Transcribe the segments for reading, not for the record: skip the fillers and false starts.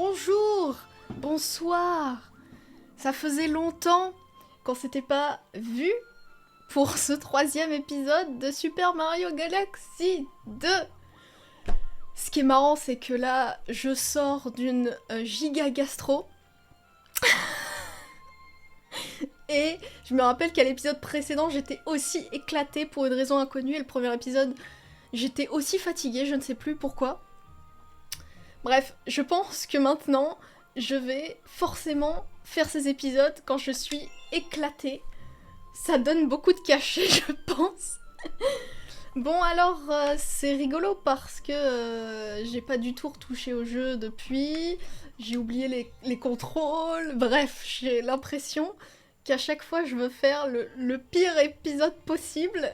bonjour, bonsoir. Ça faisait longtemps qu'on s'était pas vu pour ce 3e épisode de Super Mario Galaxy 2. Ce qui est marrant, c'est que là, je sors d'une giga gastro. Et je me rappelle qu'à l'épisode précédent, j'étais aussi éclatée pour une raison inconnue. Et le premier épisode, j'étais aussi fatiguée, je ne sais plus pourquoi. Bref, je pense que maintenant, je vais forcément faire ces épisodes quand je suis éclatée. Ça donne beaucoup de cachet, je pense. Bon, alors, c'est rigolo parce que j'ai pas du tout retouché au jeu depuis. J'ai oublié les contrôles. Bref, j'ai l'impression qu'à chaque fois, je veux faire le pire épisode possible.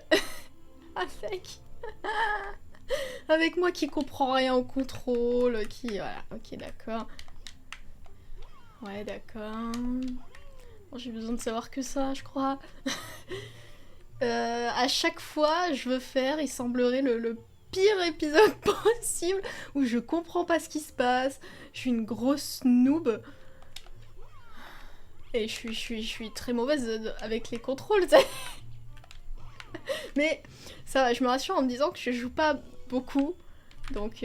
Avec moi qui comprend rien au contrôle, qui... Voilà, ok, d'accord. Ouais, d'accord. Bon, j'ai besoin de savoir que ça, je crois. À chaque fois, je veux faire, il semblerait, le pire épisode possible, où je comprends pas ce qui se passe, je suis une grosse noob. Et je suis très mauvaise avec les contrôles, mais ça va, je me rassure en me disant que je joue pas beaucoup, donc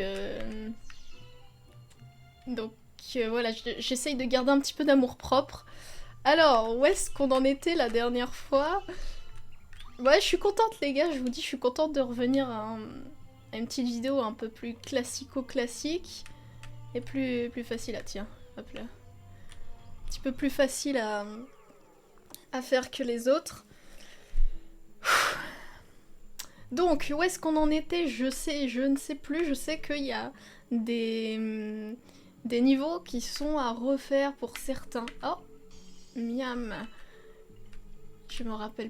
voilà, j'essaye de garder un petit peu d'amour propre. Alors, où est-ce qu'on en était la dernière fois? Ouais, je suis contente les gars, je vous dis, je suis contente de revenir à une petite vidéo un peu plus classico-classique et plus facile à tiens, hop là. Un petit peu plus facile à faire que les autres. Donc, où est-ce qu'on en était? Je ne sais plus, je sais qu'il y a des niveaux qui sont à refaire pour certains. Oh, miam. Je me rappelle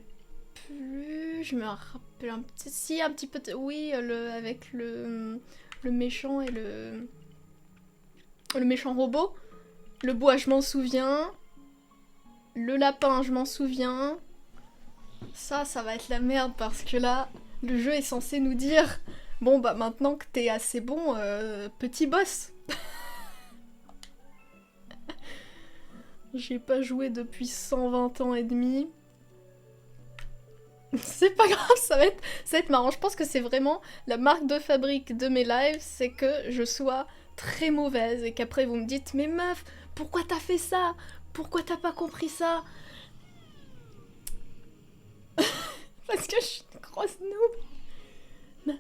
plus, je me rappelle un petit... Si, un petit peu... Oui, avec le méchant et le méchant robot. Le bois, je m'en souviens. Le lapin, je m'en souviens. Ça va être la merde parce que là, le jeu est censé nous dire bon bah maintenant que t'es assez bon, petit boss. J'ai pas joué depuis 120 ans et demi. C'est pas grave, ça va être marrant. Je pense que c'est vraiment la marque de fabrique de mes lives, c'est que je sois très mauvaise et qu'après vous me dites mais meuf, pourquoi t'as fait ça? Pourquoi t'as pas compris ça? Parce que je suis une grosse noob.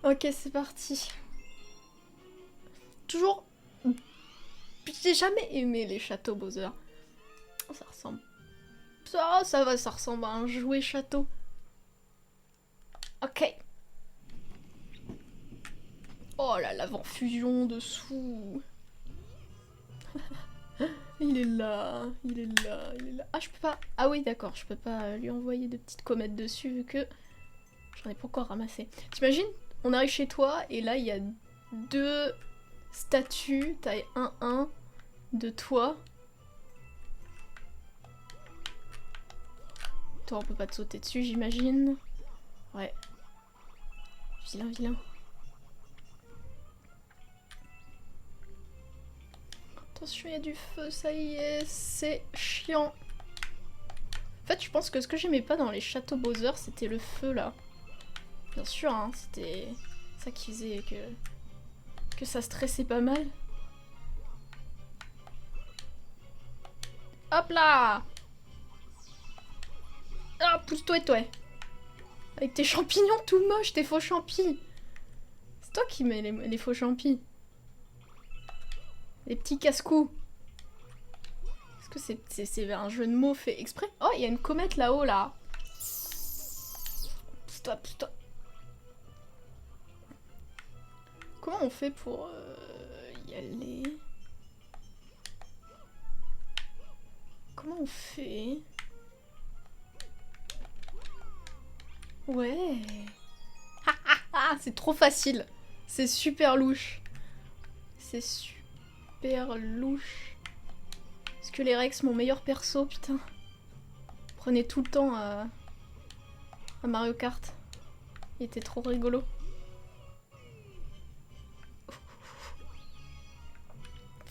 Ok, c'est parti. Toujours... J'ai jamais aimé les châteaux Bowser. Ça ressemble... Ça va, ça ressemble à un jouet château. Ok. Oh là, l'avant-fusion dessous. Il est là, il est là, il est là. Ah, je peux pas... Ah oui, d'accord, je peux pas lui envoyer de petites comètes dessus vu que j'en ai pas encore ramassé. T'imagines, on arrive chez toi et là, il y a 2 statues taille 1-1 de toi. Toi, on peut pas te sauter dessus, j'imagine. Ouais. Vilain, vilain. Attention, il y a du feu, ça y est, c'est chiant. En fait, je pense que ce que j'aimais pas dans les châteaux Bowser, c'était le feu, là. Bien sûr, hein, c'était ça qui faisait que ça stressait pas mal. Hop là! Ah, pousse-toi et toi! Avec tes champignons tout moches, tes faux champis! C'est toi qui mets les faux champis. Les petits casse-coups. Est-ce que c'est un jeu de mots fait exprès? Oh, il y a une comète là-haut, là. Pousse-toi, pousse-toi. Comment on fait pour y aller? Comment on fait? Ouais. C'est trop facile. C'est super louche. C'est super louche. Est-ce que les Rex, mon meilleur perso, putain. Prenez tout le temps à Mario Kart. Il était trop rigolo.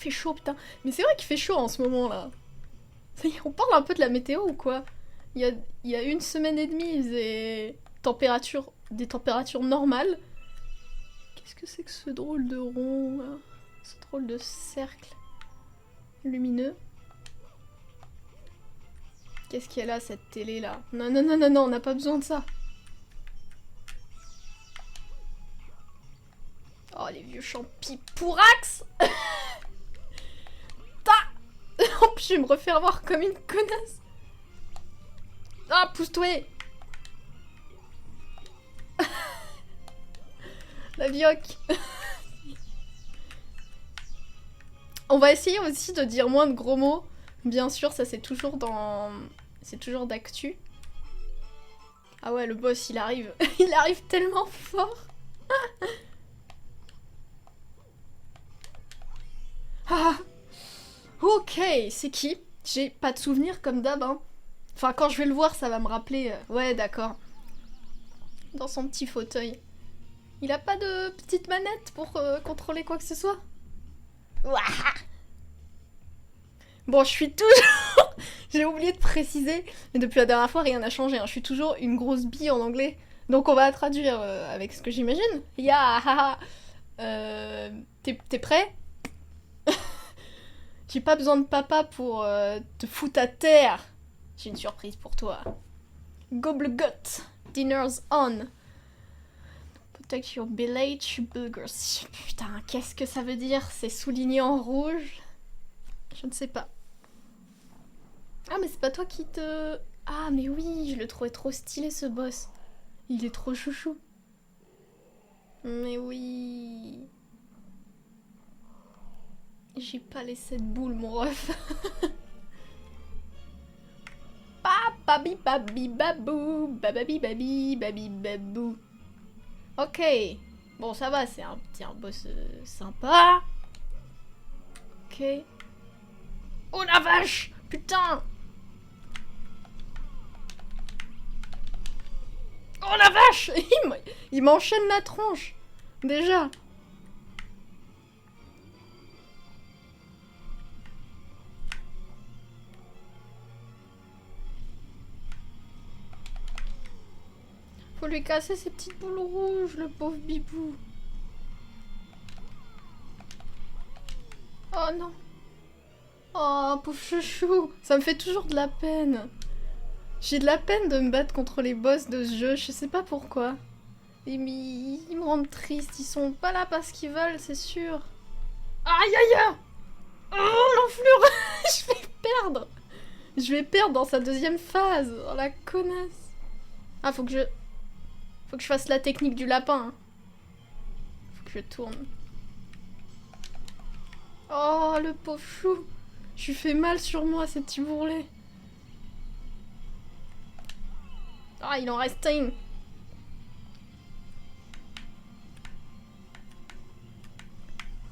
fait chaud, putain. Mais c'est vrai qu'il fait chaud en ce moment, là. On parle un peu de la météo ou quoi? Il y a une semaine et demie, il faisait des températures normales. Qu'est-ce que c'est que ce drôle de rond, là? Ce drôle de cercle lumineux. Qu'est-ce qu'il y a là, cette télé, là? Non, non, non, non, non, on n'a pas besoin de ça. Oh, les vieux champis pourrax. En plus, je vais me refaire voir comme une connasse. Ah, pousse-toi. La vioque. On va essayer aussi de dire moins de gros mots. Bien sûr, ça c'est toujours dans... C'est toujours d'actu. Ah ouais, le boss, il arrive. Il arrive tellement fort. Ah. Ok, c'est qui? J'ai pas de souvenir comme d'hab, hein. Enfin, quand je vais le voir, ça va me rappeler... Ouais, d'accord. Dans son petit fauteuil. Il a pas de petite manette pour contrôler quoi que ce soit? Ouah. Bon, je suis toujours... J'ai oublié de préciser, mais depuis la dernière fois, rien n'a changé. Hein. Je suis toujours une grosse bille en anglais. Donc on va traduire avec ce que j'imagine. Ya, t'es prêt? J'ai pas besoin de papa pour te foutre à terre. J'ai une surprise pour toi. Goblegut, dinner's on. Protect your village burgers. Putain, qu'est-ce que ça veut dire? C'est souligné en rouge? Je ne sais pas. Ah, mais c'est pas toi qui te... Ah, mais oui, je le trouvais trop stylé, ce boss. Il est trop chouchou. Mais oui... J'ai pas les 7 boules, mon ref. Babi babi babou, bababi babi babi babou. Ok. Bon, ça va, c'est un boss sympa. Ok. Oh la vache! Putain! Oh la vache! Il m'enchaîne la tronche! Déjà! Faut lui casser ses petites boules rouges, le pauvre bibou. Oh non! Oh, pauvre chouchou! Ça me fait toujours de la peine. J'ai de la peine de me battre contre les boss de ce jeu, je sais pas pourquoi. Ils me rendent triste, ils sont pas là parce qu'ils veulent, c'est sûr. Aïe aïe aïe! Oh l'enflure! Je vais perdre! Je vais perdre dans sa deuxième phase! Oh la connasse! Ah, faut que je fasse la technique du lapin. Hein. Faut que je tourne. Oh, le pauvre chou! Je lui fais mal sur moi, ces petits bourrelets. Ah, il en reste une.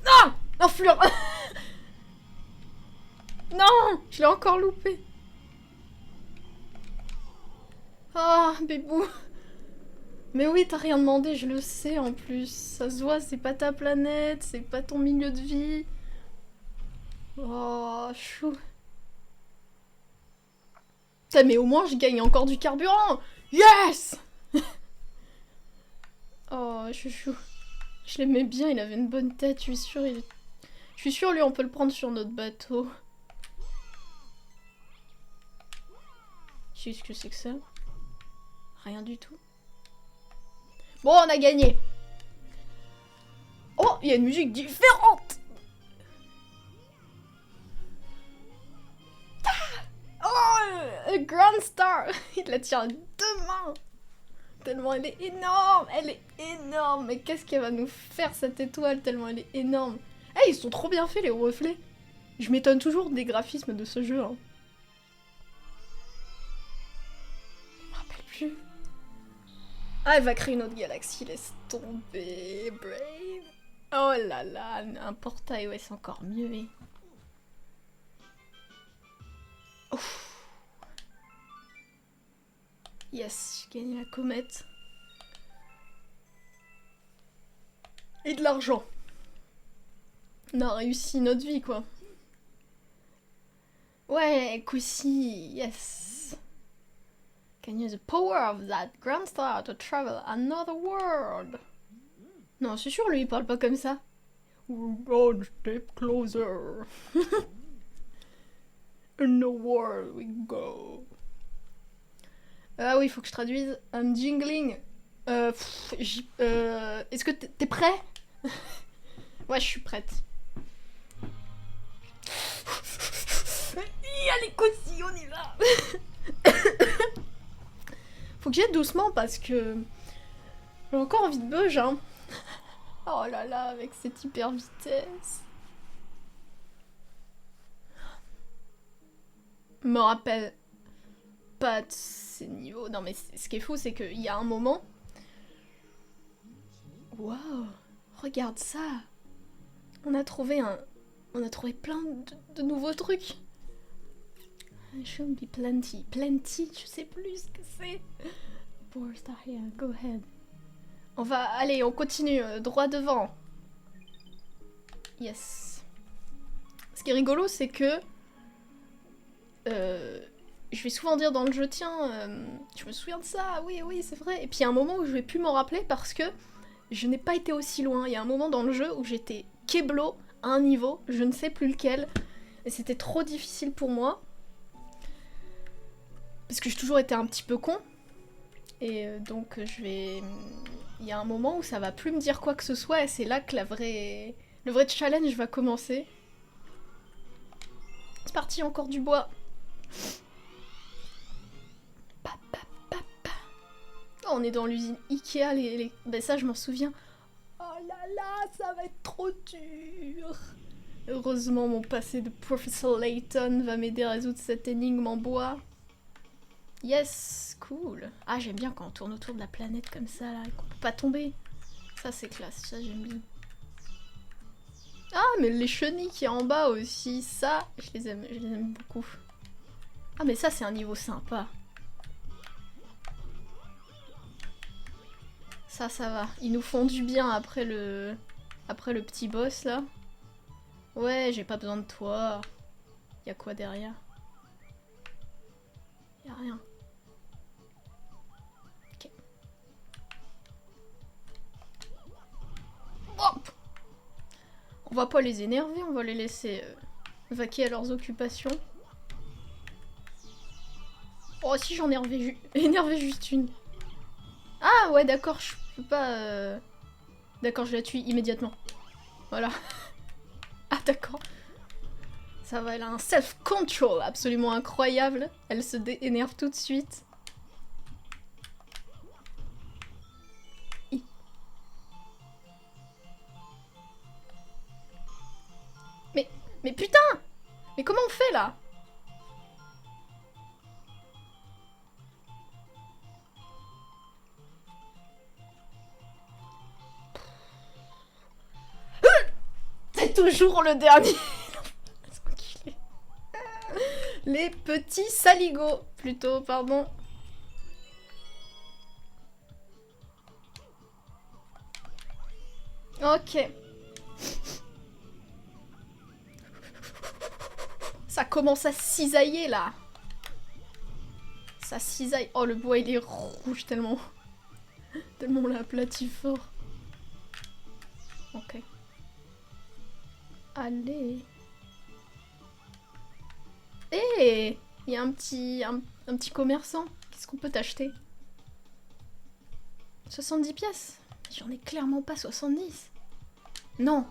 Non! L'enflure! Non! Je l'ai encore loupé. Ah, bébou. Mais oui, t'as rien demandé, je le sais en plus. Ça se voit, c'est pas ta planète, c'est pas ton milieu de vie. Oh, chou. Putain, mais au moins, je gagne encore du carburant. Yes! Oh, chouchou. Je l'aimais bien, il avait une bonne tête, je suis sûre. Je suis sûre, lui, on peut le prendre sur notre bateau. Je sais ce que c'est que ça. Rien du tout. Bon, on a gagné. Oh, il y a une musique différente. Oh, Grand Star. Il la tient à 2 mains. Tellement elle est énorme. Elle est énorme. Mais qu'est-ce qu'elle va nous faire, cette étoile, tellement elle est énorme. Eh, hey, ils sont trop bien faits, les reflets. Je m'étonne toujours des graphismes de ce jeu. Hein. Je me rappelle plus. Ah, elle va créer une autre galaxie, laisse tomber, Brain. Oh là là, un portail, ouais, c'est encore mieux. Et... Ouf. Yes, j'ai gagné la comète. Et de l'argent. On a réussi notre vie, quoi. Ouais, Koussi, yes. Can use the power of that grand star to travel another world. Non, c'est sûr, lui, il parle pas comme ça. One step closer. In the world we go. Ah oui, il faut que je traduise. I'm jingling. Est-ce que t'es prêt? Ouais, je suis prête. Allez, Koussi, on y va. Faut que j'aille doucement parce que j'ai encore envie de beuge, hein. Oh là là, avec cette hyper vitesse. Me rappelle pas de ces niveaux. Non mais ce qui est fou, c'est qu'il y a un moment... Waouh, regarde ça. On a trouvé plein de nouveaux trucs. Should be plenty. Plenty, je sais plus ce que c'est. Power star here, go ahead. On va... Allez, on continue, droit devant. Yes. Ce qui est rigolo, c'est que... je vais souvent dire dans le jeu, tiens, je me souviens de ça, oui, oui, c'est vrai. Et puis il y a un moment où je vais plus m'en rappeler parce que je n'ai pas été aussi loin. Il y a un moment dans le jeu où j'étais keblo à un niveau, je ne sais plus lequel. Et c'était trop difficile pour moi. Parce que j'ai toujours été un petit peu con. Et donc je vais... Il y a un moment où ça va plus me dire quoi que ce soit et c'est là que le vrai challenge va commencer. C'est parti, encore du bois. Oh, on est dans l'usine Ikea, Ben ça je m'en souviens. Oh là là, ça va être trop dur. Heureusement mon passé de Professor Layton va m'aider à résoudre cette énigme en bois. Yes, cool. Ah, j'aime bien quand on tourne autour de la planète comme ça, là, et qu'on peut pas tomber. Ça, c'est classe, ça, j'aime bien. Ah, mais les chenilles qui est en bas aussi, ça, je les aime beaucoup. Ah, mais ça, c'est un niveau sympa. Ça va. Ils nous font du bien après le petit boss, là. Ouais, j'ai pas besoin de toi. Y'a quoi derrière? Y'a rien. Ok. Hop! On va pas les énerver, on va les laisser vaquer à leurs occupations. Oh, si j'en ai énervé juste une. Ah ouais, d'accord, je peux pas... D'accord, je la tue immédiatement. Voilà. Ah d'accord. Ça va, elle a un self-control absolument incroyable. Elle se énerve tout de suite. Mais putain! Mais comment on fait là? C'est toujours le dernier. Les petits saligots, plutôt, pardon. Ok. Ça commence à cisailler là. Ça cisaille. Oh, le bois il est rouge tellement. Tellement on l'a aplati fort. Ok. Allez. Eh, il y a un petit commerçant. Qu'est-ce qu'on peut t'acheter? 70 pièces. J'en ai clairement pas 70. Non.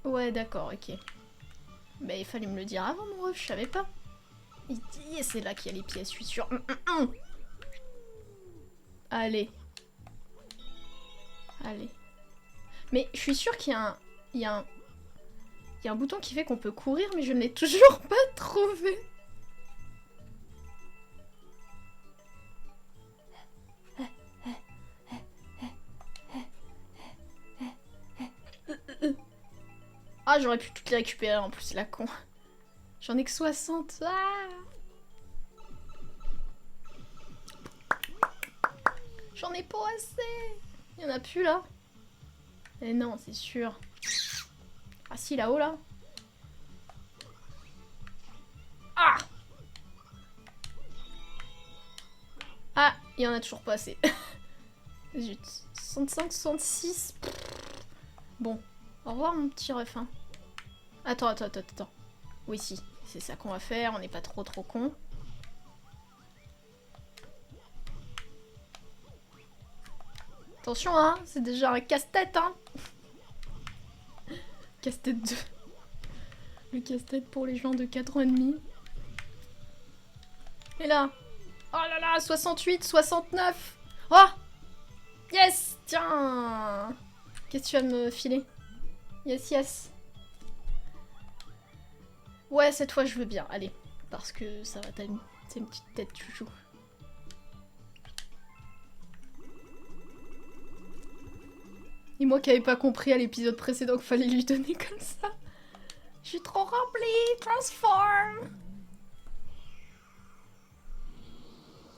Ouais, d'accord, ok. Bah, il fallait me le dire avant, mon ref, je savais pas. Il dit, c'est là qu'il y a les pièces, je suis sûre. Allez. Allez. Mais je suis sûre qu'il y a un bouton qui fait qu'on peut courir, mais je ne l'ai toujours pas trouvé. Ah, j'aurais pu toutes les récupérer en plus, la con. J'en ai que 60. Ah, j'en ai pas assez. Il y en a plus là. Eh non, c'est sûr. Ah si, là-haut, là. Ah! Ah, il y en a toujours pas assez. Zut. 65, 66. Bon. Au revoir, mon petit ref. Hein. Attends. Oui, si. C'est ça qu'on va faire. On n'est pas trop con. Attention, hein. C'est déjà un casse-tête, hein. Casse-tête 2. Le casse-tête pour les gens de 4 ans et demi. Et là. Oh là là, 68, 69. Oh! Yes! Tiens! Qu'est-ce que tu vas me filer? Yes. Ouais, cette fois, je veux bien. Allez. Parce que ça va, c'est une petite tête chouchou. Et moi qui avais pas compris à l'épisode précédent qu'il fallait lui donner comme ça. Je suis trop remplie! Transform!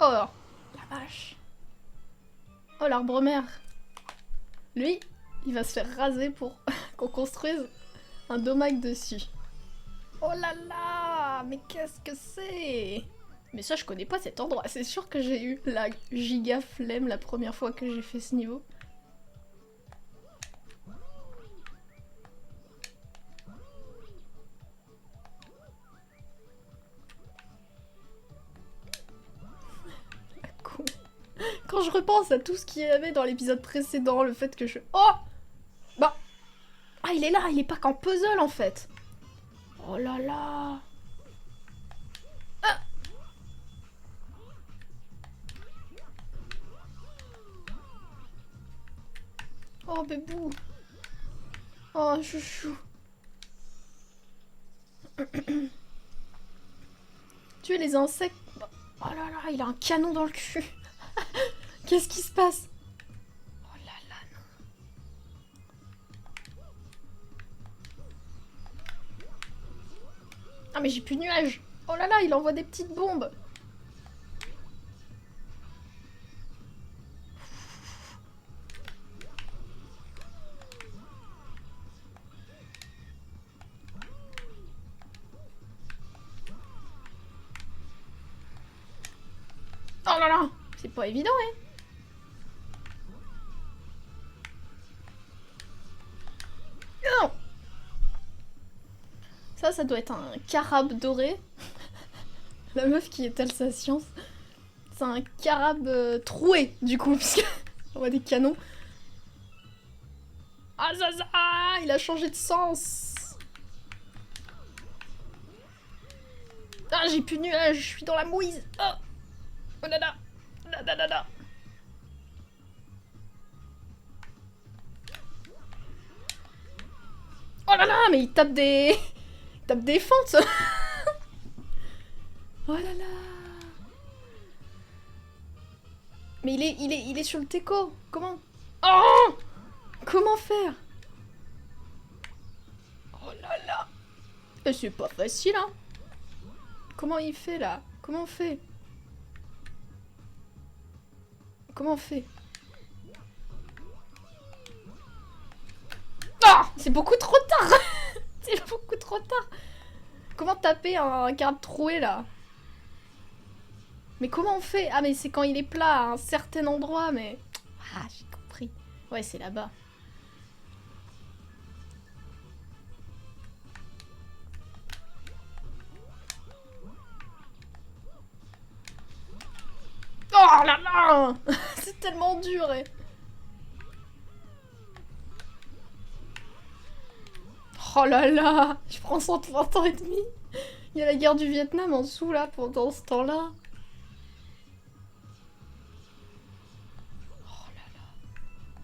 Oh, la vache. Oh, l'arbre-mère. Lui, il va se faire raser pour qu'on construise un domac dessus. Oh là là! Mais qu'est-ce que c'est? Mais ça, je connais pas cet endroit. C'est sûr que j'ai eu la giga flemme la première fois que j'ai fait ce niveau. Quand je repense à tout ce qu'il y avait dans l'épisode précédent, le fait que je... Oh! Bah... Ah, il est là, il est pas qu'en puzzle, en fait. Oh là là. Ah! Oh, bébou. Oh, chouchou. Tuer les insectes... Oh là là, il a un canon dans le cul. Qu'est-ce qui se passe? Oh là là, non. Ah mais j'ai plus de nuages. Oh là là, il envoie des petites bombes. Oh là là, c'est pas évident, hein. Non. Ça doit être un carabe doré. La meuf qui étale sa science. C'est un carabe troué, du coup, puisqu'on voit des canons. Ah, ça, il a changé de sens. Ah, j'ai plus de nuages, je suis dans la mouise. Oh, oh là là. Là. Oh là là, mais il tape des... il tape des fentes. Oh là là. Mais il est sur le teco. Comment? Oh! Comment faire? Oh là là. Et c'est pas facile, hein. Comment il fait, là? Comment on fait? Comment on fait? Ah! C'est beaucoup trop tard. C'est beaucoup trop tard. Comment taper un carabe troué, là? Mais comment on fait? Ah mais c'est quand il est plat à un certain endroit, mais... Ah, j'ai compris. Ouais, c'est là-bas. Oh là là. C'est tellement dur, eh. Oh là là. Je prends 130 ans et demi. Il y a la guerre du Vietnam en dessous, là, pendant ce temps-là.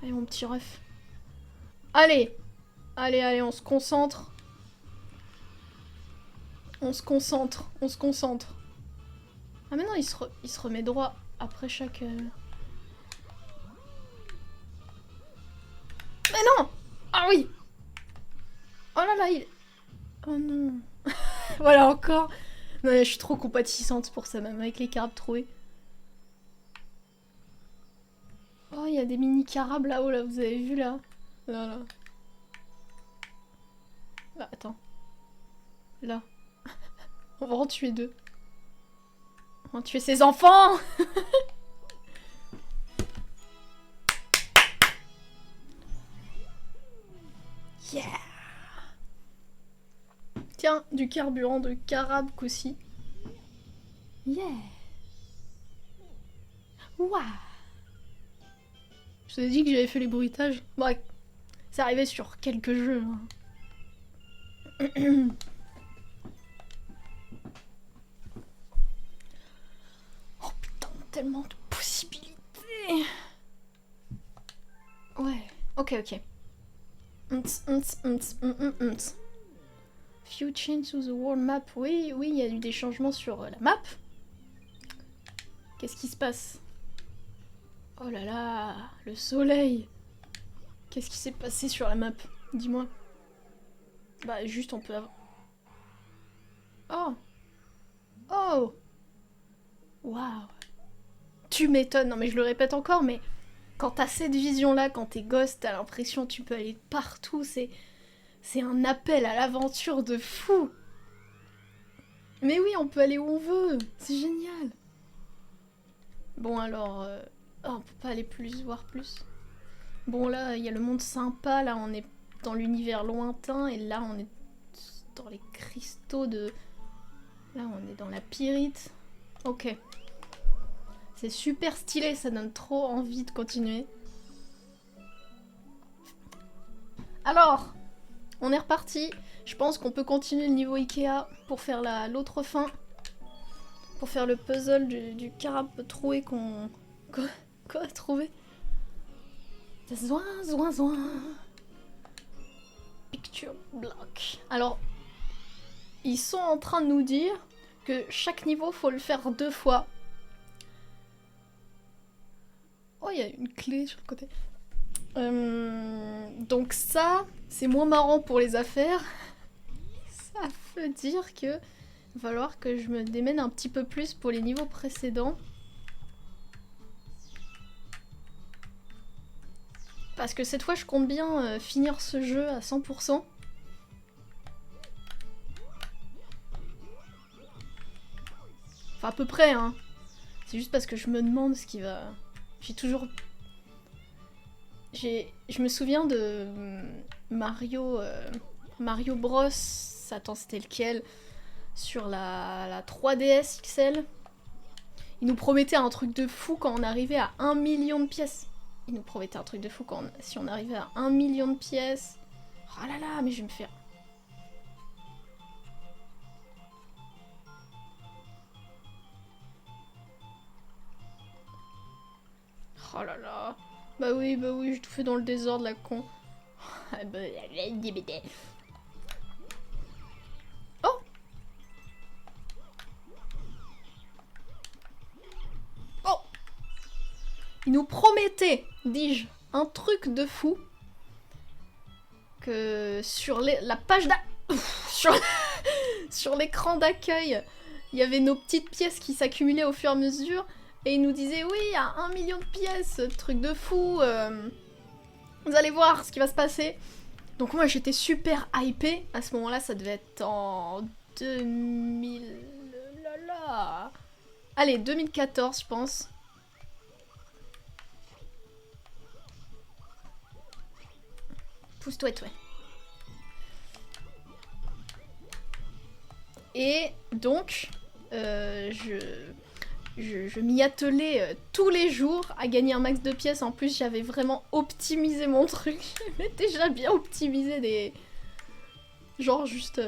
Allez, mon petit ref. Allez. Allez, on se concentre. On se concentre. Ah mais non, il se remet droit après chaque... Mais non! Ah oui! Oh là là, il... Oh non. Voilà, encore. Non, je suis trop compatissante pour ça, même avec les carabes troués. Oh, il y a des mini carabes là-haut, là, vous avez vu, là? Là, là. Là, attends. Là. On va en tuer 2. On va tuer ses enfants. Yeah. Tiens, du carburant de Karabk aussi. Yeah. Waouh. Je vous ai dit que j'avais fait les bruitages. Bon, c'est arrivé sur quelques jeux. Hein. Oh putain, tellement de possibilités. Ouais, ok. Few changes to the world map. Oui, il y a eu des changements sur la map. Qu'est-ce qui se passe? Oh là là, le soleil. Qu'est-ce qui s'est passé sur la map? Dis-moi. Bah juste on peut avoir... Oh. Oh. Waouh. Tu m'étonnes, non mais je le répète encore, mais quand t'as cette vision-là, quand t'es gosse, t'as l'impression que tu peux aller partout, c'est un appel à l'aventure de fou. Mais oui, on peut aller où on veut, c'est génial. Bon alors, oh, on peut pas aller plus, voir plus. Bon là, il y a le monde sympa, là on est dans l'univers lointain, et là on est dans les cristaux de... Là on est dans la pyrite. Ok. C'est super stylé, ça donne trop envie de continuer. Alors, on est reparti. Je pense qu'on peut continuer le niveau Ikea pour faire l'autre fin. Pour faire le puzzle du carabe troué qu'on a trouvé. Zoin. Picture block. Alors, ils sont en train de nous dire que chaque niveau, faut le faire 2 fois. Oh, il y a une clé sur le côté. Donc ça, c'est moins marrant pour les affaires. Ça veut dire que il va falloir que je me démène un petit peu plus pour les niveaux précédents. Parce que cette fois, je compte bien finir ce jeu à 100%. Enfin, à peu près, hein. C'est juste parce que je me demande ce qui va... J'ai toujours... Je me souviens de Mario Bros. Attends, c'était lequel? Sur la 3DS XL. Il nous promettait un truc de fou quand on arrivait à 1 million de pièces. Il nous promettait un truc de fou si on arrivait à 1 million de pièces. Oh là là, mais je vais me faire... Oh là là. Bah oui, j'ai tout fait dans le désordre, la con. Oh! Oh! Il nous promettait, dis-je, un truc de fou. Que sur la page sur l'écran d'accueil, il y avait nos petites pièces qui s'accumulaient au fur et à mesure. Et il nous disait, oui, il y a 1 million de pièces, truc de fou. Vous allez voir ce qui va se passer. Donc moi, j'étais super hypée. À ce moment-là, ça devait être en 2000... Là. Allez, 2014, je pense. Pousse-toi, toi. Et donc, je m'y attelais tous les jours à gagner un max de pièces. En plus, j'avais vraiment optimisé mon truc. J'avais déjà bien optimisé des... Genre juste...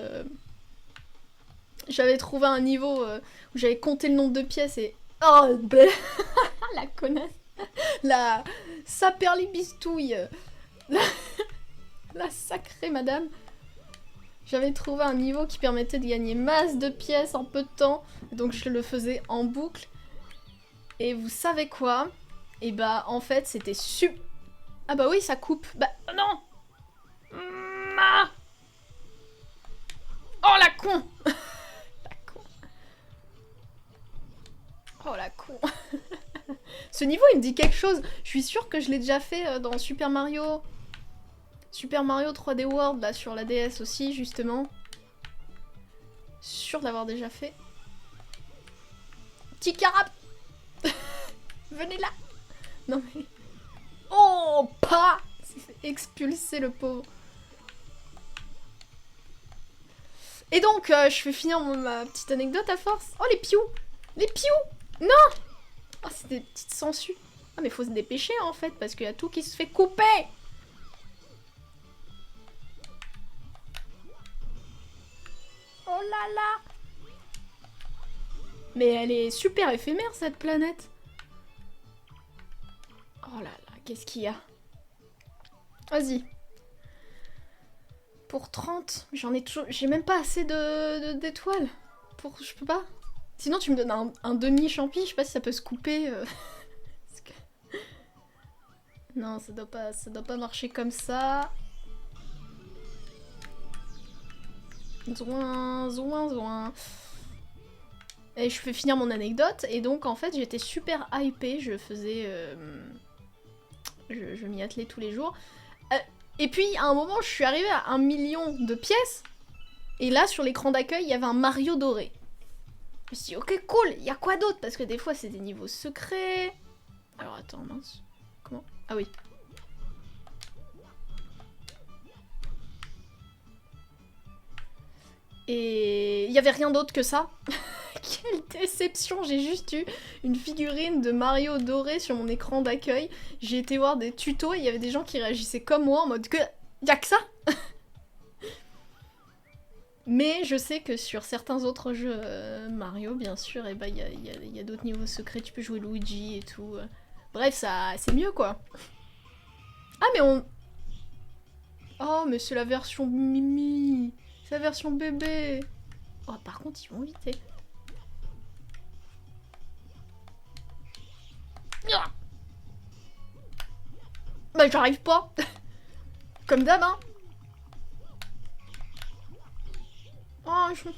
J'avais trouvé un niveau où j'avais compté le nombre de pièces et... Oh, bleh. La connasse. La saperlibistouille. La sacrée madame. J'avais trouvé un niveau qui permettait de gagner masse de pièces en peu de temps. Donc je le faisais en boucle. Et vous savez quoi? Et bah en fait c'était super... Ah bah oui, ça coupe. Bah non. Oh la con. La con. Oh la con. Ce niveau il me dit quelque chose. Je suis sûre que je l'ai déjà fait dans Super Mario. Super Mario 3D World, là, sur la DS aussi, justement. Sûr d'avoir déjà fait. Petit carabe. Venez là. Non mais... Oh, pas. Il s'est fait expulser, le pauvre. Et donc, je vais finir ma petite anecdote à force. Oh, les pious. Les pious. Non. Oh, c'est des petites sangsues. Ah, mais faut se dépêcher, en fait, parce qu'il y a tout qui se fait couper. Oh là là. Mais elle est super éphémère, cette planète. Oh là là, qu'est-ce qu'il y a? Vas-y. Pour 30, j'en ai toujours... J'ai même pas assez d'étoiles. Je peux pas. Sinon, tu me donnes un demi-champi, je sais pas si ça peut se couper. Que... Non, ça doit pas marcher comme ça. Zouin. Et je fais finir mon anecdote, et donc en fait j'étais super hypée, je faisais... Je m'y attelais tous les jours. Et puis à un moment je suis arrivée à 1 million de pièces, et là sur l'écran d'accueil il y avait un Mario doré. Je me suis dit ok cool, il y a quoi d'autre? Parce que des fois c'est des niveaux secrets... Alors attends, mince. Comment? Ah oui. Et il y avait rien d'autre que ça. Quelle déception, j'ai juste eu une figurine de Mario doré sur mon écran d'accueil. J'ai été voir des tutos et il y avait des gens qui réagissaient comme moi en mode que y'a que ça. Mais je sais que sur certains autres jeux Mario, bien sûr, et bah il y a d'autres niveaux secrets, tu peux jouer Luigi et tout. Bref, ça c'est mieux quoi. Ah mais on... Oh mais c'est la version Mimi. C'est la version bébé. Oh par contre ils vont vite. Bah j'arrive pas. Comme d'hab hein. Oh je...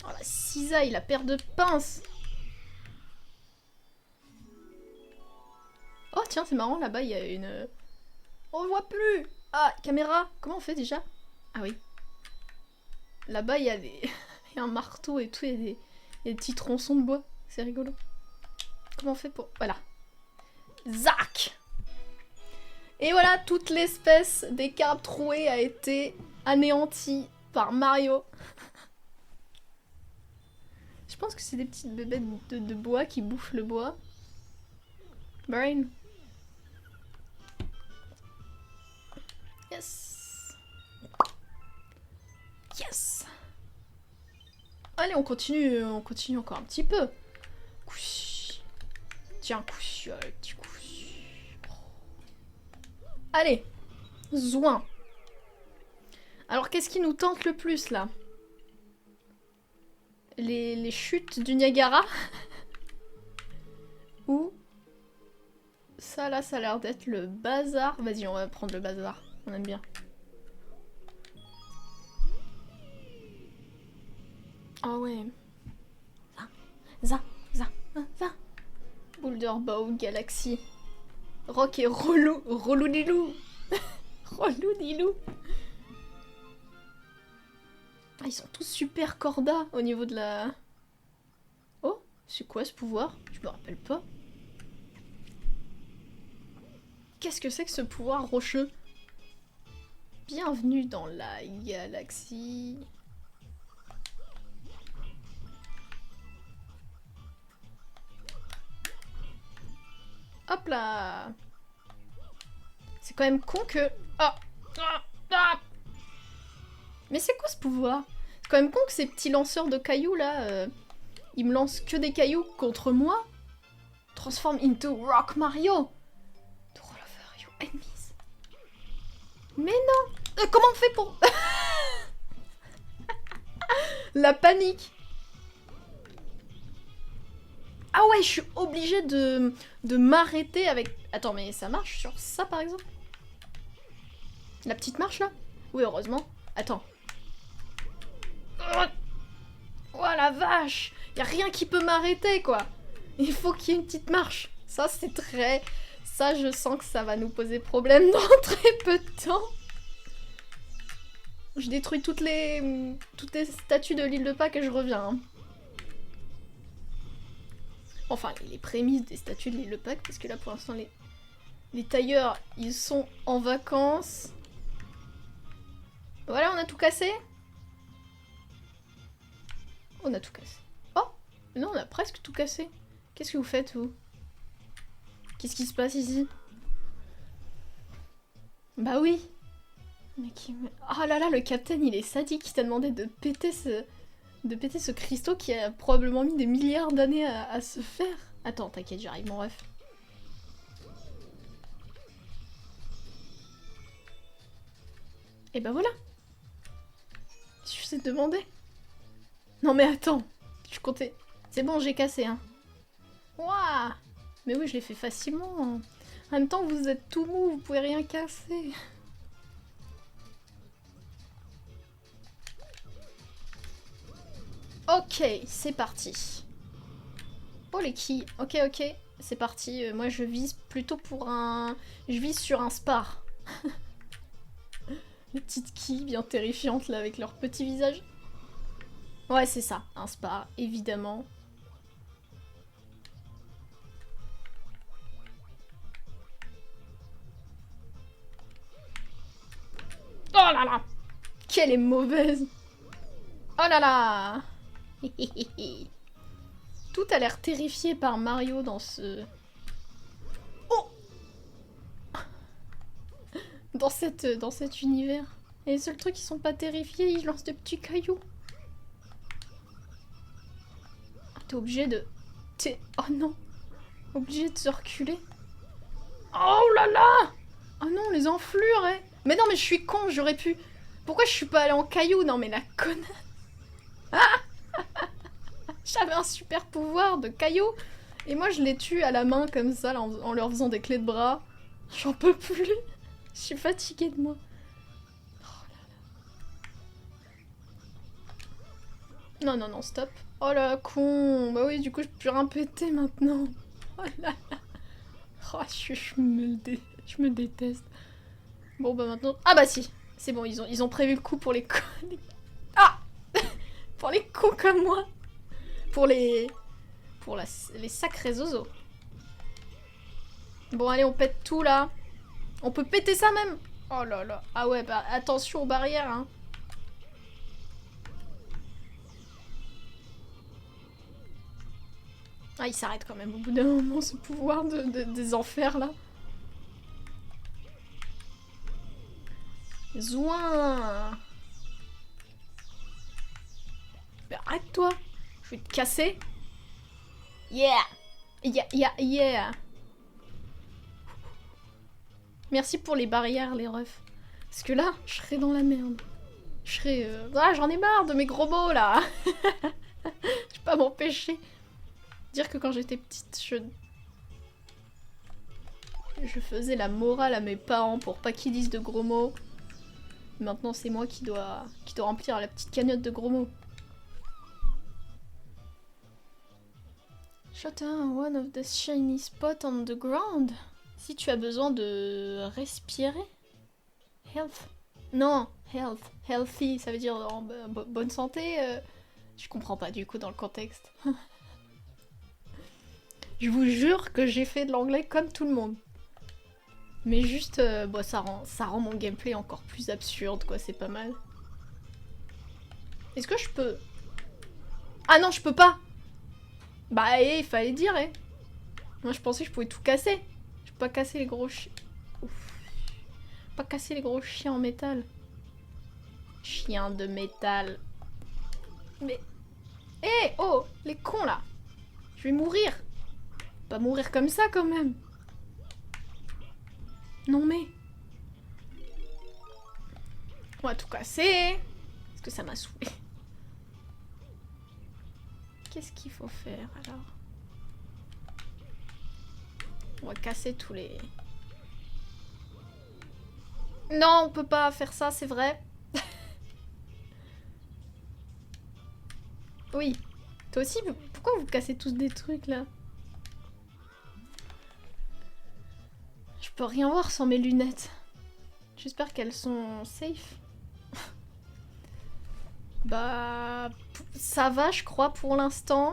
Oh la cisaille, la paire de pinces. Oh tiens c'est marrant, là-bas il y a une... On voit plus. Ah caméra, comment on fait déjà? Ah oui. Là-bas il y a des... il y a un marteau et tout, il y a des petits tronçons de bois. C'est rigolo. Comment on fait pour... Voilà. Zac. Et voilà, toute l'espèce des carpes trouées a été anéantie par Mario. Je pense que c'est des petites bébêtes de bois qui bouffent le bois. Brain. Yes. Yes. Allez, on continue encore un petit peu. Couchi. Tiens, couchi, petit couchi. Allez, zouin. Alors, qu'est-ce qui nous tente le plus, là? Les chutes du Niagara? Ou... Ça, là, ça a l'air d'être le bazar. Vas-y, on va prendre le bazar. On aime bien. Ah ouais. Ça. Boulder Bow Galaxy. Rock et relou dilou. Relou dilou. Ah, ils sont tous super corda au niveau de la... Oh, c'est quoi ce pouvoir? Je me rappelle pas. Qu'est-ce que c'est que ce pouvoir rocheux? Bienvenue dans la galaxie. Hop là. C'est quand même con que... Mais c'est quoi ce pouvoir? C'est quand même con que ces petits lanceurs de cailloux là, ils me lancent que des cailloux contre moi. Transform into Rock Mario. To roll over your enemies. Mais non. Comment on fait pour... La panique. Ah ouais, je suis obligée de m'arrêter avec... Attends, mais ça marche sur ça, par exemple? La petite marche, là? Oui, heureusement. Attends. Oh la vache! Y a rien qui peut m'arrêter, quoi! Il faut qu'il y ait une petite marche. Ça, c'est très... Ça, je sens que ça va nous poser problème dans très peu de temps. Je détruis toutes les statues de l'île de Pâques et je reviens. Hein. Enfin, les prémices des statues de l'île de Pâques, parce que là, pour l'instant, les tailleurs, ils sont en vacances. Voilà, on a tout cassé. On a tout cassé. Oh! Non, on a presque tout cassé. Qu'est-ce que vous faites, vous? Qu'est-ce qui se passe ici? Bah oui! Mais qui... Oh là là, le capitaine, il est sadique. Il t'a demandé de péter ce cristaux qui a probablement mis des milliards d'années à se faire. Attends, t'inquiète, j'arrive, mon ref. Et bah voilà. Il suffisait de demander. Non mais attends, je comptais... C'est bon, j'ai cassé, hein. Waouh! Mais oui, je l'ai fait facilement. En même temps, vous êtes tout mou, vous pouvez rien casser. Ok, c'est parti. Oh les quilles. Ok, ok, c'est parti. Moi, je vise plutôt pour un... Je vise sur un spar. Les petites quilles bien terrifiantes, là, avec leur petit visage. Ouais, c'est ça, un spar, évidemment. Oh là là! Qu'elle est mauvaise! Oh là là! Tout a l'air terrifié par Mario dans ce... Oh! Dans cet univers. Et les seuls trucs qui sont pas terrifiés, ils lancent des petits cailloux. T'es obligé de... Oh non! Obligé de se reculer. Oh là là! Oh non, les enflures, hein! Mais non, mais je suis con, j'aurais pu... Pourquoi je suis pas allée en caillou? Non mais la connasse! J'avais un super pouvoir de caillou et moi je les tue à la main comme ça là, en leur faisant des clés de bras. J'en peux plus. Je suis fatiguée de moi. Oh là là. Non, non, non, stop. Oh là, con. Bah oui, du coup je peux plus rien péter maintenant. Oh là là. Oh, je me déteste. Bon bah maintenant... Ah bah si. C'est bon, ils ont prévu le coup pour les... Ah. Pour les cons comme moi. Pour les sacrés zozos. Bon, allez, on pète tout, là. On peut péter ça, même. Oh là là. Ah ouais, bah, attention aux barrières, hein. Ah, il s'arrête quand même au bout d'un moment, ce pouvoir des enfers, là. Zouin. Mais arrête-toi. Je vais te casser. Yeah. Yeah. Merci pour les barrières, les refs. Parce que là, je serais dans la merde. Je serais... Ah, j'en ai marre de mes gros mots, là. Je vais pas m'empêcher. Dire que quand j'étais petite, je faisais la morale à mes parents pour pas qu'ils disent de gros mots. Maintenant, c'est moi qui dois remplir la petite cagnotte de gros mots. Shut down one of the shiny spots on the ground. Si tu as besoin de respirer. Health. Non, health. Healthy, ça veut dire en bonne santé. Je comprends pas du coup dans le contexte. Je vous jure que j'ai fait de l'anglais comme tout le monde. Mais juste, bon, ça rend mon gameplay encore plus absurde, quoi, c'est pas mal. Est-ce que je peux... Ah non, je peux pas. Bah, il fallait dire, Moi, je pensais que je pouvais tout casser. Je peux pas casser les gros chiens. Pas casser les gros chiens en métal. Chien de métal. Mais... oh, les cons, là. Je vais mourir. Pas mourir comme ça, quand même. Non, mais... On va tout casser. Parce que ça m'a saoulé. Qu'est-ce qu'il faut faire, alors? On va casser tous les... Non, on peut pas faire ça, c'est vrai. Oui. Toi aussi, pourquoi vous cassez tous des trucs, là? peux rien voir sans mes lunettes. J'espère qu'elles sont safe. Bah... ça va, je crois, pour l'instant.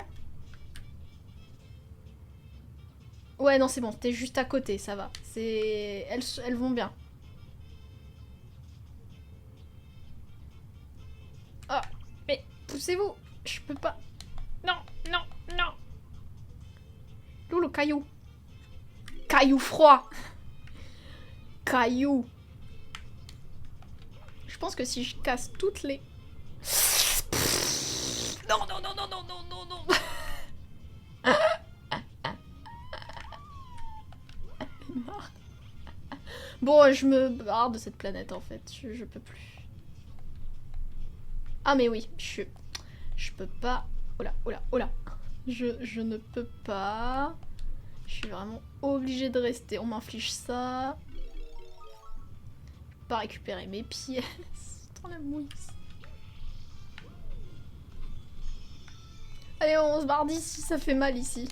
Ouais, non, c'est bon, t'es juste à côté, ça va. C'est... Elles vont bien. Oh, mais poussez-vous. Je peux pas... Non, non, non. Loulou, caillou. Caillou froid. Caillou. Je pense que si je casse toutes les... Non, non, non, non, non, non, non, non. Bon, je me barre de cette planète en fait, je peux plus. Ah mais oui, je peux pas. Oh là, oh là, oh là. Je ne peux pas. Je suis vraiment obligée de rester. On m'inflige ça. Pas récupérer mes pièces. Dans la mouise. Allez, on se barre d'ici, ça fait mal ici.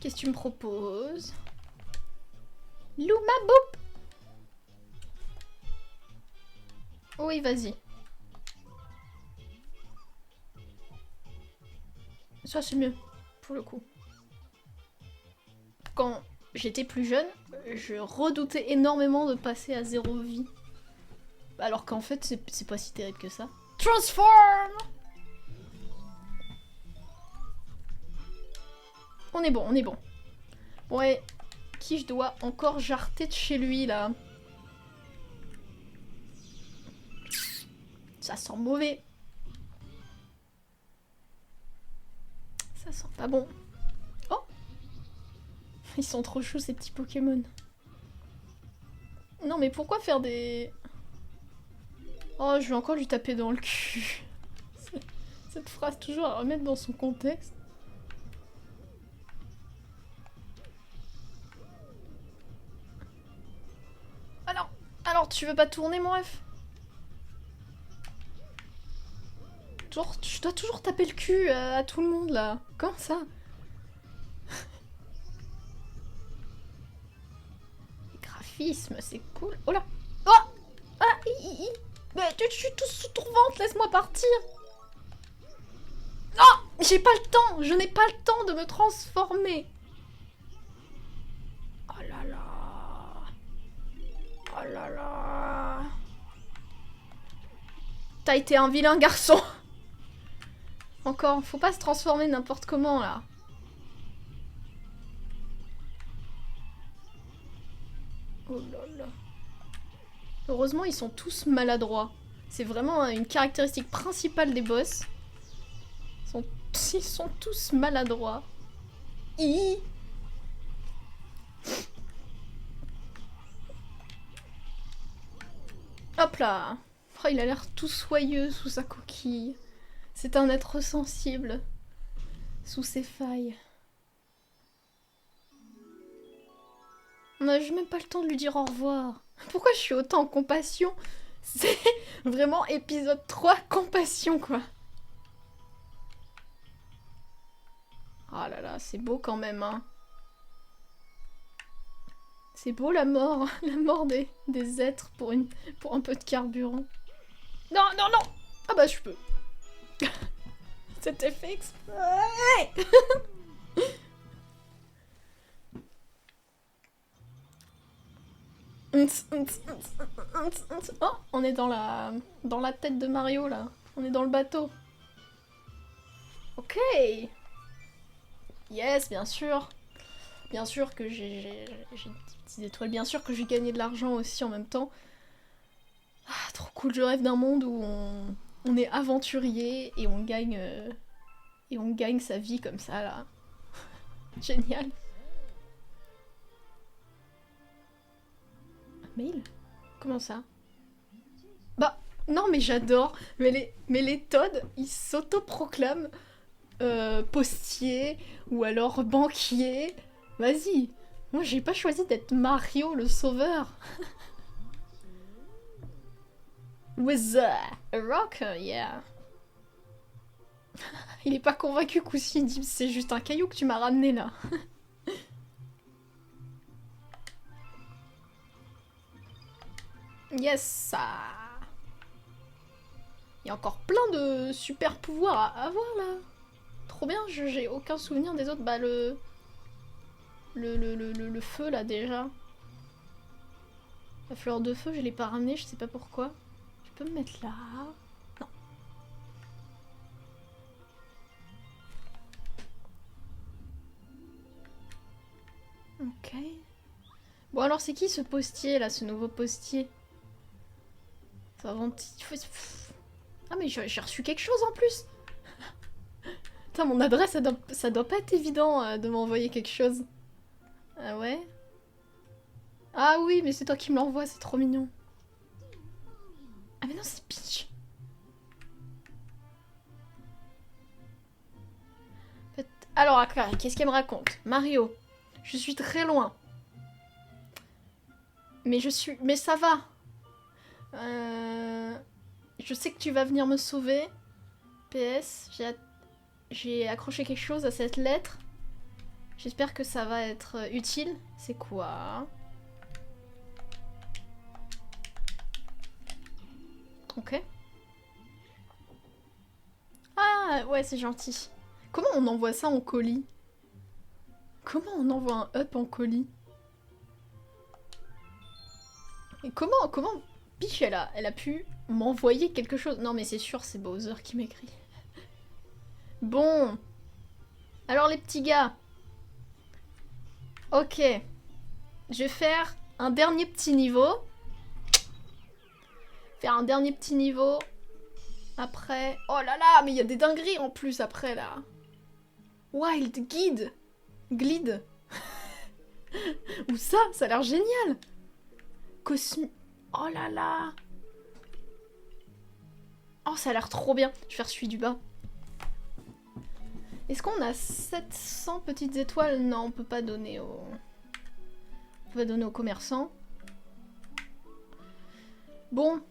Qu'est-ce que tu me proposes? Louma boop. Oui, vas-y. Ça, c'est mieux, pour le coup. Quand j'étais plus jeune, je redoutais énormément de passer à 0 vie. Alors qu'en fait, c'est pas si terrible que ça. Transform! On est bon, on est bon. Ouais, qui je dois encore jarter de chez lui, là? Ça sent mauvais. Ça sent pas bon. Oh! Ils sont trop choux, ces petits Pokémon. Non, mais pourquoi faire des... Oh, je vais encore lui taper dans le cul. Cette phrase toujours à remettre dans son contexte. Alors, tu veux pas tourner, mon ref? Genre, je dois toujours taper le cul à tout le monde, là. Comment ça? Les graphismes, c'est cool. Oh là! Oh! Ah! Mais tu es tous sous ton ventre, laisse-moi partir! Non! J'ai pas le temps! Je n'ai pas le temps de me transformer! Oh là là! Oh là là! T'as été un vilain garçon! Encore, faut pas se transformer n'importe comment, là. Oh là là. Heureusement, ils sont tous maladroits. C'est vraiment une caractéristique principale des boss. Ils sont tous maladroits. Hop là. Oh, il a l'air tout soyeux sous sa coquille. C'est un être sensible. Sous ses failles. On n'a même pas le temps de lui dire au revoir. Pourquoi je suis autant en compassion? C'est vraiment épisode 3, compassion, quoi. Ah là là, c'est beau quand même, hein. C'est beau la mort des êtres pour un peu de carburant. Non, non, non! Ah bah je peux. C'était fait exprès. Oh, on est dans la tête de Mario là. On est dans le bateau. Ok. Yes, bien sûr. Bien sûr que j'ai des petites étoiles. Bien sûr que j'ai gagné de l'argent aussi en même temps. Ah, trop cool. Je rêve d'un monde où on est aventurier et on gagne sa vie comme ça là. Génial. Mail? Comment ça? Bah, non mais j'adore. Mais les Toads, ils s'autoproclament postiers ou alors banquiers. Vas-y. Moi, j'ai pas choisi d'être Mario le sauveur. With a rock, yeah. Il est pas convaincu, Koussi, il dit c'est juste un caillou que tu m'as ramené là. Yes, ça. Il y a encore plein de super pouvoirs à avoir là. Trop bien, j'ai aucun souvenir des autres. Bah le feu là déjà. La fleur de feu, je l'ai pas ramenée, je sais pas pourquoi. Je peux me mettre là. Non. Ok. Bon alors c'est qui ce postier là, ce nouveau postier? Ça va Ah mais j'ai reçu quelque chose en plus. Putain mon adresse ça doit pas être évident de m'envoyer quelque chose. Ah ouais? Ah oui mais c'est toi qui me l'envoie, c'est trop mignon. Ah mais non c'est Peach. Alors qu'est-ce qu'elle me raconte? Mario, je suis très loin. Mais ça va. Je sais que tu vas venir me sauver. PS, j'ai accroché quelque chose à cette lettre. J'espère que ça va être utile. C'est quoi? Ok. Ah ouais, c'est gentil. Comment on envoie ça en colis? Comment on envoie un up en colis? Et comment Peach elle a pu m'envoyer quelque chose? Non mais c'est sûr, c'est Bowser qui m'écrit. Bon. Alors les petits gars. Ok. Je vais faire un dernier petit niveau. Faire un dernier petit niveau. Après... Oh là là, mais il y a des dingueries en plus après là. Wild Guide. Glide. Ou ça a l'air génial. Oh là là. Oh, ça a l'air trop bien. Je vais faire celui du bas. Est-ce qu'on a 700 petites étoiles? Non, on peut pas donner aux... On peut pas donner aux commerçants. Bon.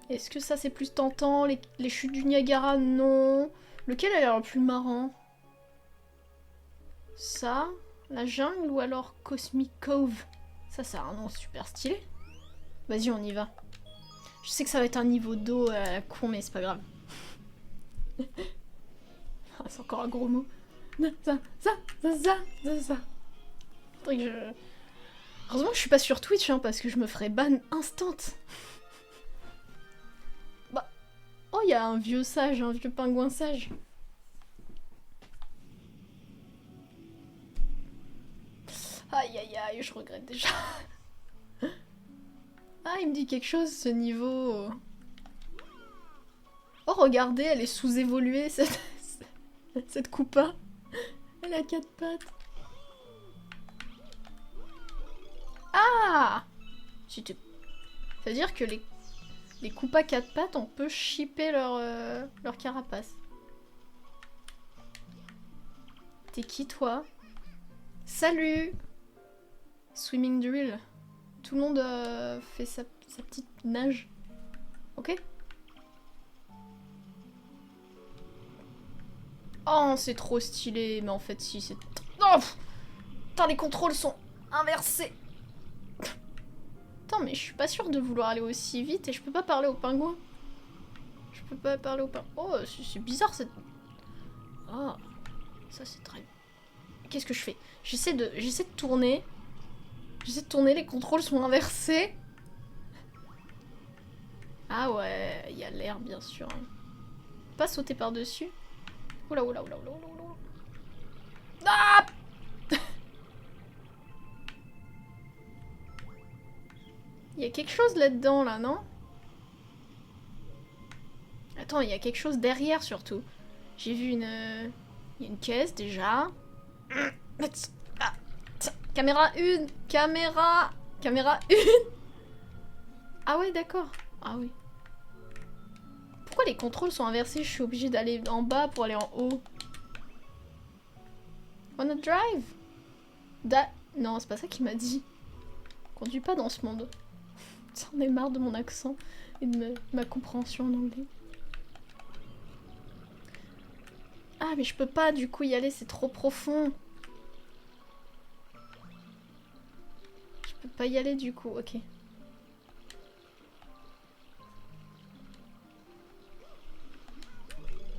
Est-ce que ça c'est plus tentant? Les chutes du Niagara? Non. Lequel a l'air le plus marrant? Ça? La jungle ou alors Cosmic Cove? Ça a un nom super stylé. Vas-y, on y va. Je sais que ça va être un niveau d'eau con, mais c'est pas grave. C'est encore un gros mot. Ça. Faudrait que je... Heureusement que je suis pas sur Twitch, hein, parce que je me ferais ban instant. Bah... Oh, il y a un vieux sage, un vieux pingouin sage. Aïe aïe aïe, je regrette déjà. Ah, il me dit quelque chose, ce niveau. Oh, regardez, elle est sous-évoluée, cette Koopa. Elle a 4 pattes. Ah! C'est-à-dire que les Koopas 4 pattes, on peut shipper leur carapace. T'es qui, toi? Salut! Swimming drill. Tout le monde fait sa petite nage. Ok? Oh, c'est trop stylé. Mais en fait, si, c'est... Oh, putain, les contrôles sont inversés. Attends, mais je suis pas sûre de vouloir aller aussi vite et je peux pas parler au pingouin. Je peux pas parler au pingouin. Oh, c'est bizarre cette... Oh, ça c'est très... Qu'est-ce que je fais? J'essaie de tourner. J'essaie de tourner, les contrôles sont inversés. Ah ouais, il y a l'air bien sûr. Pas sauter par-dessus. Oula, oula, oula, oula, oula. Ah! Il y a quelque chose là-dedans, là, non? Attends, il y a quelque chose derrière, surtout. J'ai vu une... Il y a une caisse, déjà. Ah, caméra 1. Caméra 1. Ah ouais, d'accord. Ah oui. Pourquoi les contrôles sont inversés? Je suis obligée d'aller en bas pour aller en haut. Wanna drive? Non, c'est pas ça qu'il m'a dit. Conduis pas dans ce monde. J'en ai marre de mon accent et de ma compréhension en anglais. Ah, mais je peux pas du coup y aller, c'est trop profond. Je peux pas y aller du coup, ok.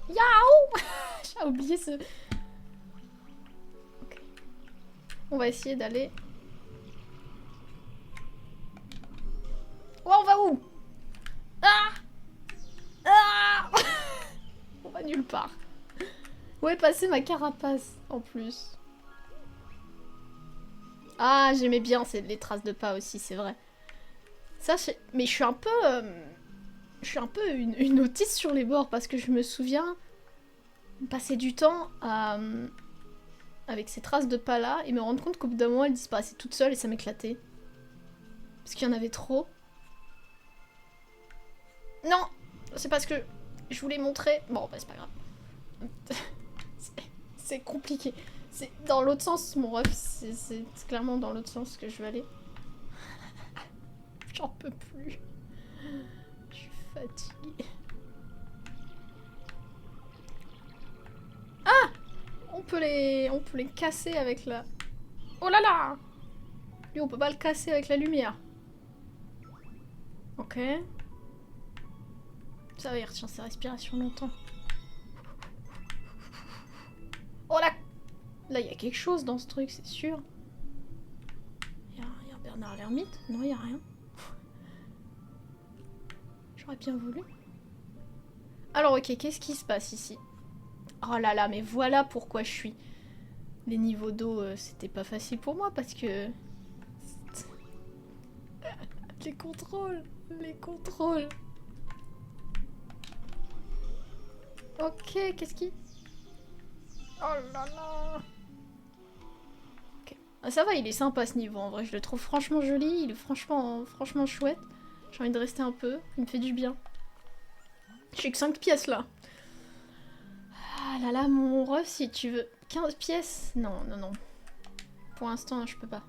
Yaouh. J'ai oublié ce... Okay. On va essayer d'aller... Oh, on va où? Ah. Ah. On va nulle part. Où est passée ma carapace, en plus? Ah, j'aimais bien les traces de pas aussi, c'est vrai. Ça, mais je suis un peu... je suis un peu une autiste sur les bords, parce que je me souviens passer du temps avec ces traces de pas là, et me rendre compte qu'au bout d'un moment, elles disparaissaient toutes seules, et ça m'éclatait. Parce qu'il y en avait trop. Non! C'est parce que je voulais montrer... Bon, bah c'est pas grave. C'est compliqué. C'est dans l'autre sens, mon ref. C'est clairement dans l'autre sens que je veux aller. J'en peux plus. Je suis fatiguée. Ah! On peut les casser avec la... Oh là là! Lui, on peut pas le casser avec la lumière. Ok. Ça va, il retient sa respiration longtemps. Oh là! Là, il y a quelque chose dans ce truc, c'est sûr. Il y a Bernard l'ermite? Non, il y a rien. J'aurais bien voulu. Alors, ok, qu'est-ce qui se passe ici? Oh là là, mais voilà pourquoi je suis... Les niveaux d'eau, c'était pas facile pour moi, parce que... Les contrôles. Ok, qu'est-ce qui... Oh là là. Ok. Ah, ça va, il est sympa ce niveau, en vrai. Je le trouve franchement joli, il est franchement chouette. J'ai envie de rester un peu, il me fait du bien. J'ai que 5 pièces, là. Ah là là, mon ref, si tu veux... 15 pièces? Non, non, non. Pour l'instant, je peux pas.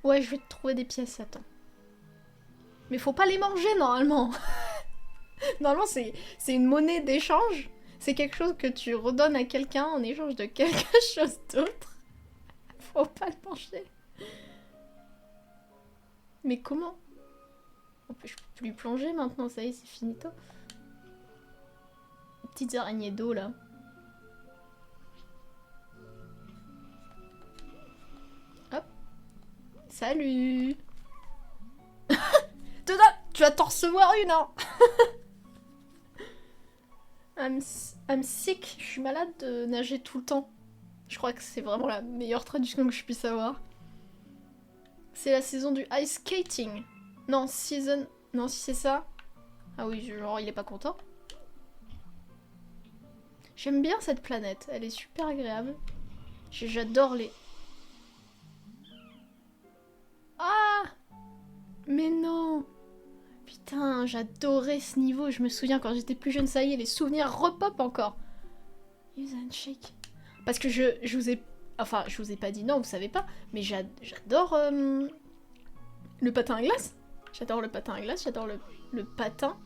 Ouais, je vais te trouver des pièces, attends. Mais faut pas les manger, normalement. Normalement, c'est une monnaie d'échange. C'est quelque chose que tu redonnes à quelqu'un en échange de quelque chose d'autre. Faut pas le manger. Mais comment? Je peux plus plonger maintenant, ça y est, c'est finito. Les petites araignées d'eau, là. Hop. Salut. Tu vas t'en recevoir une, hein. I'm sick, je suis malade de nager tout le temps. Je crois que c'est vraiment la meilleure traduction que je puisse avoir. C'est la saison du ice skating. Non, season... Non, si c'est ça. Ah oui, genre il est pas content. J'aime bien cette planète, elle est super agréable. J'adore les... Ah! Mais non! Putain, j'adorais ce niveau, je me souviens quand j'étais plus jeune, ça y est, les souvenirs repop encore. Use and shake. Parce que je vous ai... Enfin, je vous ai pas dit non, vous savez pas, mais j'adore le patin à glace. J'adore le patin à glace, j'adore le patin.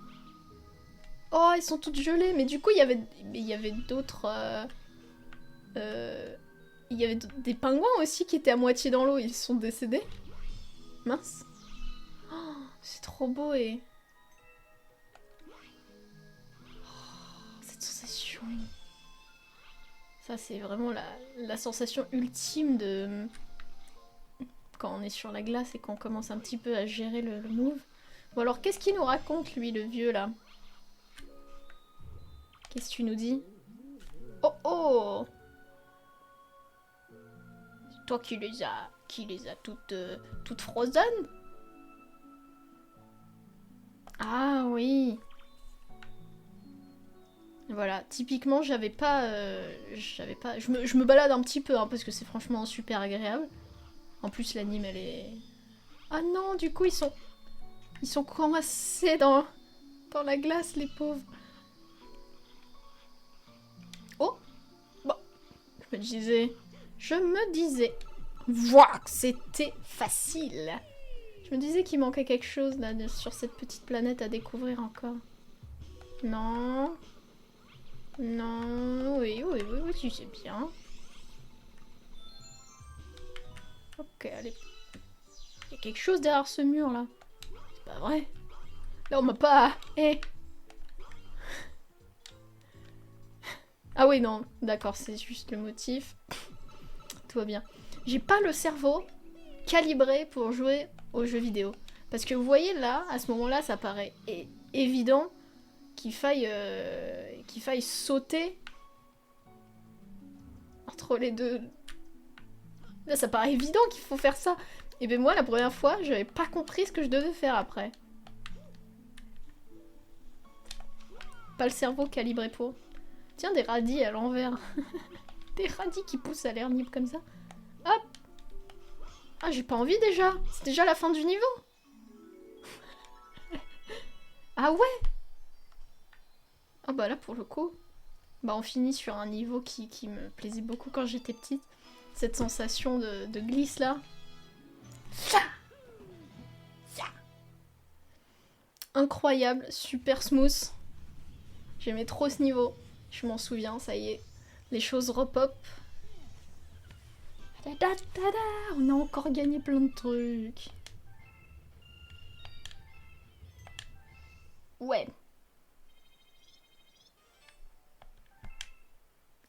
Oh, ils sont toutes gelées, mais du coup, il y avait d'autres... il y avait des pingouins aussi qui étaient à moitié dans l'eau, ils sont décédés. Mince. Oh, c'est trop beau et... Oh, cette sensation... Ça, c'est vraiment la sensation ultime de... Quand on est sur la glace et qu'on commence un petit peu à gérer le move. Bon alors, qu'est-ce qu'il nous raconte, lui, le vieux, là? Qu'est-ce que tu nous dis? Oh oh! C'est toi qui les a toutes frozen? Ah oui! Voilà, typiquement, j'avais pas... Je me balade un petit peu, hein, parce que c'est franchement super agréable. En plus, l'anime, elle est... Ah non, du coup, ils sont coincés dans la glace, les pauvres. Oh! Bon, je me disais... Voilà, que c'était facile. Je me disais qu'il manquait quelque chose, là, sur cette petite planète à découvrir encore. Non... Non, oui, tu sais bien. Ok, allez. Il y a quelque chose derrière ce mur là. C'est pas vrai. Là on m'a pas... Eh. Ah oui, non, d'accord, c'est juste le motif. Tout va bien. J'ai pas le cerveau calibré pour jouer aux jeux vidéo. Parce que vous voyez là, à ce moment-là, ça paraît évident qu'il faille sauter entre les deux. Là, ça paraît évident qu'il faut faire ça. Et ben moi, la première fois, j'avais pas compris ce que je devais faire après. Pas le cerveau calibré pour. Tiens, des radis à l'envers. Des radis qui poussent à l'air libre comme ça. Hop. Ah, j'ai pas envie déjà. C'est déjà la fin du niveau. Ah ouais. Ah bah là, pour le coup. Bah on finit sur un niveau qui me plaisait beaucoup quand j'étais petite. Cette sensation de glisse là. Incroyable, super smooth. J'aimais trop ce niveau. Je m'en souviens, ça y est. Les choses repop. On a encore gagné plein de trucs. Ouais.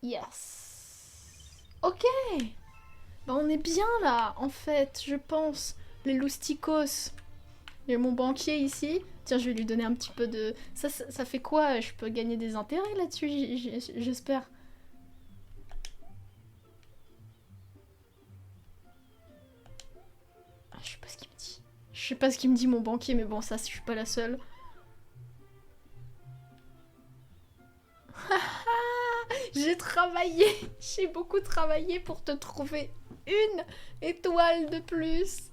Yes. Ok. Bah on est bien là, en fait, je pense. Les lousticos. Il y a mon banquier ici. Tiens, je vais lui donner un petit peu de... Ça fait quoi? Je peux gagner des intérêts là-dessus, j'espère. Ah, je sais pas ce qu'il me dit. Je sais pas ce qu'il me dit mon banquier, mais bon, ça, je suis pas la seule. J'ai travaillé, j'ai beaucoup travaillé pour te trouver une étoile de plus.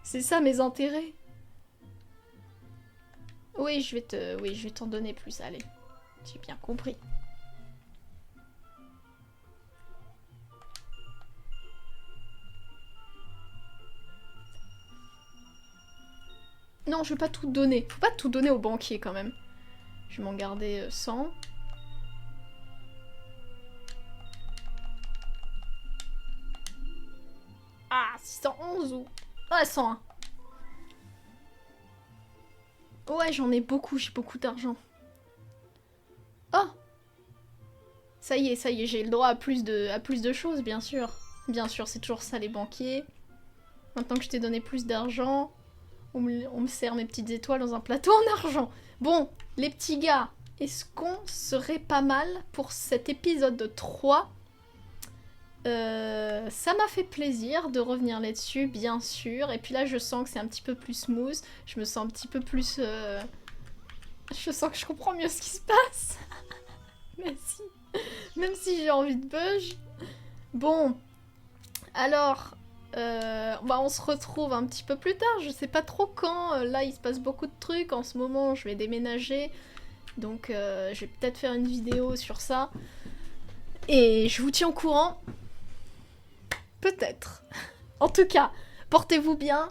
C'est ça mes intérêts. Oui, je vais t'en donner plus, allez. J'ai bien compris. Non, je vais pas tout donner. Faut pas tout donner au banquier quand même. Je vais m'en garder 100. Ah, 611 ou... Ah, 101. Ouais, j'en ai beaucoup, j'ai beaucoup d'argent. Oh! Ça y est, j'ai le droit à plus de choses, bien sûr. Bien sûr, c'est toujours ça les banquiers. Maintenant que je t'ai donné plus d'argent, on me sert mes petites étoiles dans un plateau en argent. Bon, les petits gars, est-ce qu'on serait pas mal pour cet épisode 3? Ça m'a fait plaisir de revenir là-dessus, bien sûr. Et puis là, je sens que c'est un petit peu plus smooth. Je me sens un petit peu plus... Je sens que je comprends mieux ce qui se passe. Même si j'ai envie de bug. Bon, alors... bah on se retrouve un petit peu plus tard, je sais pas trop quand. Là, il se passe beaucoup de trucs. En ce moment, je vais déménager. Donc, je vais peut-être faire une vidéo sur ça. Et je vous tiens au courant. Peut-être. En tout cas, portez-vous bien.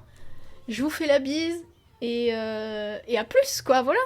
Je vous fais la bise. Et à plus, quoi, voilà.